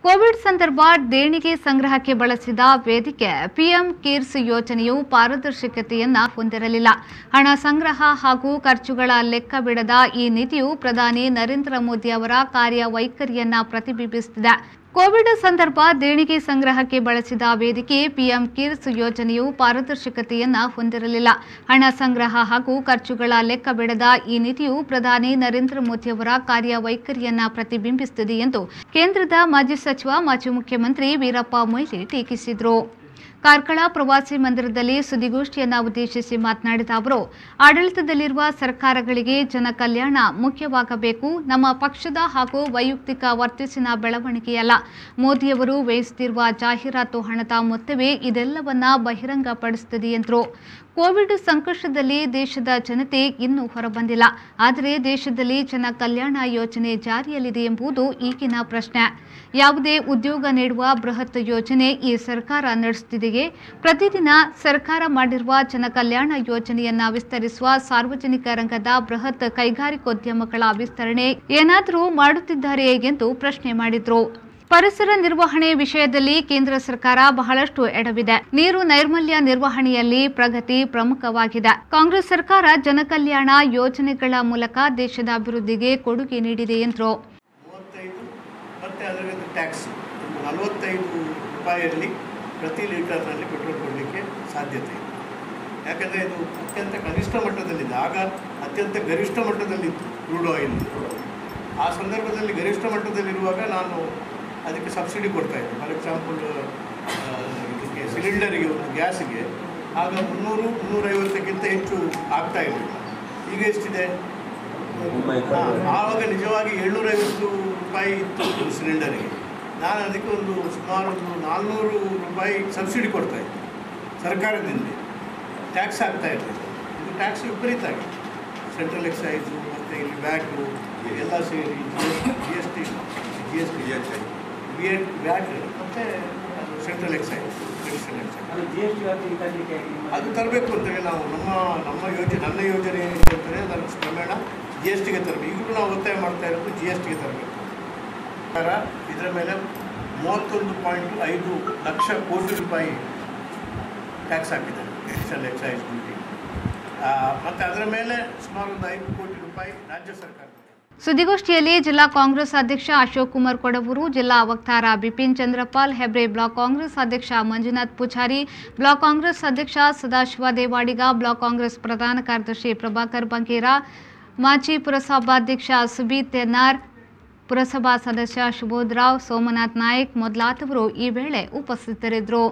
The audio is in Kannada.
ಕೋವಿಡ್ ಸಂದರ್ಭ ದೇಣಿಗೆ ಸಂಗ್ರಹಕ್ಕೆ ಬಳಸಿದ ವೇದಿಕೆ ಪಿಎಂ ಕೇರ್ಸ್ ಯೋಜನೆಯು ಪಾರದರ್ಶಕತೆಯನ್ನ ಹೊಂದಿರಲಿಲ್ಲ. ಹಣ ಸಂಗ್ರಹ ಹಾಗೂ ಖರ್ಚುಗಳ ಲೆಕ್ಕ ಬಿಡದ ಈ ನೀತಿಯು ಪ್ರಧಾನಿ ನರೇಂದ್ರ ಮೋದಿ ಅವರ ಕಾರ್ಯವೈಖರಿಯನ್ನ ಪ್ರತಿಬಿಂಬಿಸುತ್ತಿದೆ. ಕೋವಿಡ್ ಸಂದರ್ಭ ದೇಣಿಗೆ ಸಂಗ್ರಹಕ್ಕೆ ಬಳಸಿದ ವೇದಿಕೆ ಪಿಎಂ ಕೇರ್ಸ್ ಯೋಜನೆಯು ಪಾರದರ್ಶಕತೆಯನ್ನ ಹೊಂದಿರಲಿಲ್ಲ. ಹಣ ಸಂಗ್ರಹ ಹಾಗೂ ಖರ್ಚುಗಳ ಲೆಕ್ಕ ಬಿಡದ ಈ ನೀತಿಯು ಪ್ರಧಾನಿ ನರೇಂದ್ರ ಮೋದಿ ಅವರ ಕಾರ್ಯವೈಖರಿಯನ್ನ ಪ್ರತಿಬಿಂಬಿಸುತ್ತದೆ ಎಂದು ಕೇಂದ್ರದ ಮಾಜಿ ಸಚಿವ ಮಾಜಿ ಮುಖ್ಯಮಂತ್ರಿ ವೀರಪ್ಪ ಮೊಯ್ಲಿ ಟೀಕಿಸಿದರು. ಕಾರ್ಕಳ ಪ್ರವಾಸಿ ಮಂದಿರದಲ್ಲಿ ಸುದ್ದಿಗೋಷ್ಠಿಯನ್ನ ಉದ್ದೇಶಿಸಿ ಮಾತನಾಡಿದ ಅವರು, ಆಡಳಿತದಲ್ಲಿರುವ ಸರ್ಕಾರಗಳಿಗೆ ಜನ ಕಲ್ಯಾಣ ಮುಖ್ಯವಾಗಬೇಕು. ನಮ್ಮ ಪಕ್ಷದ ಹಾಗೂ ವೈಯಕ್ತಿಕ ವರ್ಚಸ್ಸಿನ ಬೆಳವಣಿಗೆಯಲ್ಲ. ಮೋದಿಯವರು ವ್ಯಯಿಸುತ್ತಿರುವ ಜಾಹೀರಾತು ಹಣದ ಮೊತ್ತವೇ ಇದೆಲ್ಲವನ್ನ ಬಹಿರಂಗಪಡಿಸುತ್ತದೆ ಎಂದರು. ಕೋವಿಡ್ ಸಂಕಷ್ಟದಲ್ಲಿ ದೇಶದ ಜನತೆ ಇನ್ನೂ ಹೊರಬಂದಿಲ್ಲ. ಆದರೆ ದೇಶದಲ್ಲಿ ಜನ ಕಲ್ಯಾಣ ಯೋಜನೆ ಜಾರಿಯಲ್ಲಿದೆ ಎಂಬುದು ಈಗಿನ ಪ್ರಶ್ನೆ. ಯಾವುದೇ ಉದ್ಯೋಗ ನೀಡುವ ಬೃಹತ್ ಯೋಜನೆ ಈ ಸರ್ಕಾರ ನಡೆಸುತ್ತಿದೆಯೇ? ಪ್ರತಿದಿನ ಸರ್ಕಾರ ಮಾಡಿರುವ ಜನ ಕಲ್ಯಾಣ ಯೋಜನೆಯನ್ನ ವಿಸ್ತರಿಸುವ ಸಾರ್ವಜನಿಕ ರಂಗದ ಬೃಹತ್ ಕೈಗಾರಿಕೋದ್ಯಮಗಳ ವಿಸ್ತರಣೆ ಏನಾದರೂ ಮಾಡುತ್ತಿದ್ದಾರೆಯೇ ಎಂದು ಪ್ರಶ್ನೆ ಮಾಡಿದರು. ಪರಿಸರ ನಿರ್ವಹಣೆ ವಿಷಯದಲ್ಲಿ ಕೇಂದ್ರ ಸರ್ಕಾರ ಬಹಳಷ್ಟು ಎಡವಿದೆ. ನೀರು ನೈರ್ಮಲ್ಯ ನಿರ್ವಹಣೆಯಲ್ಲಿ ಪ್ರಗತಿ ಪ್ರಮುಖವಾಗಿದೆ. ಕಾಂಗ್ರೆಸ್ ಸರ್ಕಾರ ಜನಕಲ್ಯಾಣ ಯೋಜನೆಗಳ ಮೂಲಕ ದೇಶದ ಅಭಿವೃದ್ಧಿಗೆ ಕೊಡುಗೆ ನೀಡಿದೆ ಎಂದರು. 35 ಮತ್ತೆ ಅದರ ಟ್ಯಾಕ್ಸ್ 45 ರೂಪಾಯಿಯಲ್ಲಿ ಪ್ರತಿ ಲೀಟರ್ನಲ್ಲಿ ಪೆಟ್ರೋಲ್ ಕೊಡಲಿಕ್ಕೆ ಸಾಧ್ಯತೆ ಇದೆ. ಯಾಕಂದರೆ ಇದು ಅತ್ಯಂತ ಕನಿಷ್ಠ ಮಟ್ಟದಲ್ಲಿದೆ. ಆಗ ಅತ್ಯಂತ ಗರಿಷ್ಠ ಮಟ್ಟದಲ್ಲಿತ್ತು ಕ್ರೂಡ್ ಆಯಿಲ್. ಆ ಸಂದರ್ಭದಲ್ಲಿ ಗರಿಷ್ಠ ಮಟ್ಟದಲ್ಲಿರುವಾಗ ನಾನು ಅದಕ್ಕೆ ಸಬ್ಸಿಡಿ ಕೊಡ್ತಾಯಿದ್ದೆ. ಫಾರ್ ಎಕ್ಸಾಂಪಲ್ ಇದಕ್ಕೆ ಸಿಲಿಂಡರಿಗೆ, ಒಂದು ಗ್ಯಾಸಿಗೆ ಆಗ 300-350ಕ್ಕಿಂತ ಹೆಚ್ಚು ಆಗ್ತಾ ಇರಲಿಲ್ಲ. ಈಗ ಎಷ್ಟಿದೆ? ಆವಾಗ ನಿಜವಾಗಿ 750 ರೂಪಾಯಿ ಇತ್ತು ಸಿಲಿಂಡರಿಗೆ. ನಾನು ಅದಕ್ಕೆ ಸುಮಾರು 400 ರೂಪಾಯಿ ಸಬ್ಸಿಡಿ ಕೊಡ್ತಾಯಿದ್ದೆ ಸರ್ಕಾರದಿಂದ. ಟ್ಯಾಕ್ಸ್ ಆಗ್ತಾ ಇರಲಿಲ್ಲ. ಇದು ಟ್ಯಾಕ್ಸ್ ವಿಪರೀತ ಆಗಿದೆ. ಸೆಂಟ್ರಲ್ ಎಕ್ಸೈಸು ಮತ್ತು ಇಲ್ಲಿ ವ್ಯಾಟು ಎಲ್ಲ ಸೇರಿ ವ್ಯಾಟ್ ಮತ್ತು ಸೆಂಟ್ರಲ್ ಎಕ್ಸೈಸ್, ಅದು ತರಬೇಕು ಅಂತೇಳಿ ನಾವು ನಮ್ಮ ಯೋಜನೆ, ನನ್ನ ಯೋಜನೆ ಏನಿದೆ ಅಂತಂದರೆ ಅದರ ಕ್ರಮೇಣ GSTಗೆ ತರಬೇಕು. ಈಗಲೂ ನಾವು ಒತ್ತಾಯ ಮಾಡ್ತಾ ಇರೋದು GSTಗೆ ತರಬೇಕು. ಇದರ ಮೇಲೆ 31.5 ಲಕ್ಷ ಕೋಟಿ ರೂಪಾಯಿ ಟ್ಯಾಕ್ಸ್ ಹಾಕಿದ್ದಾರೆ, ಎಕ್ಸ್ಟರ್ನಲ್ ಎಕ್ಸೈಸ್ ಡ್ಯೂಟಿ. ಮತ್ತು ಅದರ ಮೇಲೆ ಸುಮಾರು 5 ಕೋಟಿ ರೂಪಾಯಿ ರಾಜ್ಯ ಸರ್ಕಾರ. ಸುದ್ದಿಗೋಷ್ಠಿಯಲ್ಲಿ ಜಿಲ್ಲಾ ಕಾಂಗ್ರೆಸ್ ಅಧ್ಯಕ್ಷ ಅಶೋಕ್ ಕುಮಾರ್ ಕೊಡವೂರು, ಜಿಲ್ಲಾ ವಕ್ತಾರ ಬಿಪಿನ್ ಚಂದ್ರಪಾಲ್ ಹೆಬ್ರೆ, ಬ್ಲಾಕ್ ಕಾಂಗ್ರೆಸ್ ಅಧ್ಯಕ್ಷ ಮಂಜುನಾಥ್ ಪೂಜಾರಿ, ಬ್ಲಾಕ್ ಕಾಂಗ್ರೆಸ್ ಅಧ್ಯಕ್ಷ ಸದಾಶಿವ ದೇವಾಡಿಗ, ಬ್ಲಾಕ್ ಕಾಂಗ್ರೆಸ್ ಪ್ರಧಾನ ಕಾರ್ಯದರ್ಶಿ ಪ್ರಭಾಕರ್ ಬಂಗೇರ, ಮಾಜಿ ಪುರಸಭಾಧ್ಯಕ್ಷ ಸುಬೀತ್ ತೆನ್ನಾರ್, ಪುರಸಭಾ ಸದಸ್ಯ ಶುಭೋದ್ರಾವ್, ಸೋಮನಾಥ್ ನಾಯ್ಕ್ ಮೊದಲಾದವರು ಈ ವೇಳೆ ಉಪಸ್ಥಿತರಿದ್ದರು.